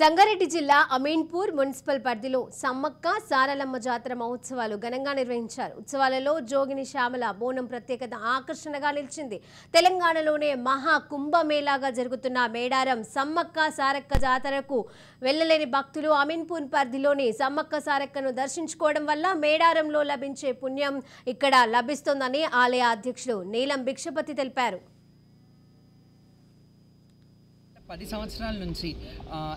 సంగారెడ్డి జిల్లా అమీన్పూర్ మున్సిపల్ పరిధిలో సమ్మక్క సారలమ్మ జాతర మహోత్సవాలు ఘనంగా నిర్వహించారు. ఉత్సవాలలో జోగిని శ్యామల బోనం ప్రత్యేకత ఆకర్షణగా నిలిచింది. తెలంగాణలోనే మహా కుంభమేళాగా జరుగుతున్న మేడారం సమ్మక్క సారక్క జాతరకు వెళ్లలేని భక్తులు అమీన్పూర్ పరిధిలోని సమ్మక్క సారక్కను దర్శించుకోవడం వల్ల మేడారంలో లభించే పుణ్యం ఇక్కడ లభిస్తోందని ఆలయ అధ్యక్షుడు నీలం భిక్షపతి తెలిపారు. 10 సంవత్సరాల నుంచి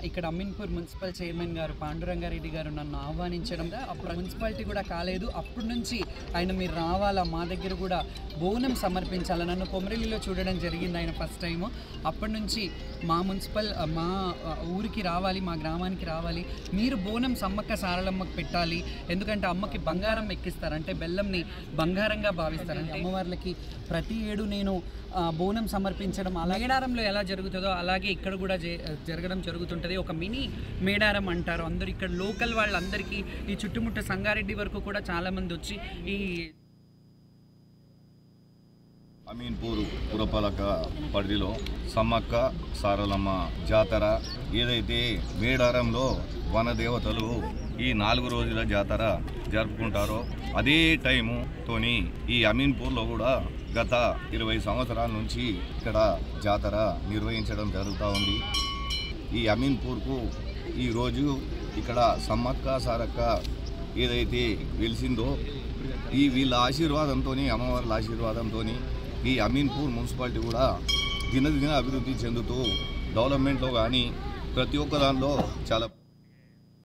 ఇక్కడ అమీన్పూర్ మున్సిపల్ చైర్మన్ గారు పాండురంగారెడ్డి గారు నన్ను ఆహ్వానించడం, అప్పుడు మున్సిపాలిటీ కూడా కాలేదు. అప్పటి నుంచి ఆయన మీరు రావాలా, మా దగ్గర కూడా బోనం సమర్పించాలా, నన్ను కొమరెల్లిలో చూడడం జరిగింది ఆయన ఫస్ట్ టైము. అప్పటి నుంచి మా ఊరికి రావాలి, మా గ్రామానికి రావాలి, మీరు బోనం సమ్మక్క సారలమ్మకు పెట్టాలి. ఎందుకంటే అమ్మకి బంగారం ఎక్కిస్తారు, అంటే బెల్లంని బంగారంగా భావిస్తారంటే అమ్మవార్లకి ప్రతి ఏడు నేను బోనం సమర్పించడం మేడారంలో ఎలా జరుగుతుందో అలాగే ఇక్కడ కూడా జరగడం జరుగుతుంటుంది. ఒక మినీ మేడారం అంటారు అందరూ. ఇక్కడ లోకల్ వాళ్ళందరికీ ఈ చుట్టుముట్ట సంగారెడ్డి వరకు కూడా చాలామంది వచ్చి ఈ అమీన్పూర్ పురపాలక పరిధిలో సమ్మక్క సారలమ్మ జాతర ఏదైతే మేడారంలో వనదేవతలు ఈ 4 రోజుల జాతర జరుపుకుంటారో అదే టైముతోని ఈ అమీన్పూర్లో కూడా గత 20 సంవత్సరాల నుంచి ఇక్కడ జాతర నిర్వహించడం జరుగుతూ ఉంది. ఈ అమీన్పూర్కు ఈరోజు ఇక్కడ సమ్మక్క సారక్క ఏదైతే వెలిసిందో ఈ వీళ్ళ ఆశీర్వాదంతో, అమ్మవార్ల ఆశీర్వాదంతో ఈ అమీన్పూర్ మున్సిపాలిటీ కూడా దినదిన అభివృద్ధి చెందుతూ డెవలప్మెంట్లో కానీ ప్రతి ఒక్క దానిలో చాలా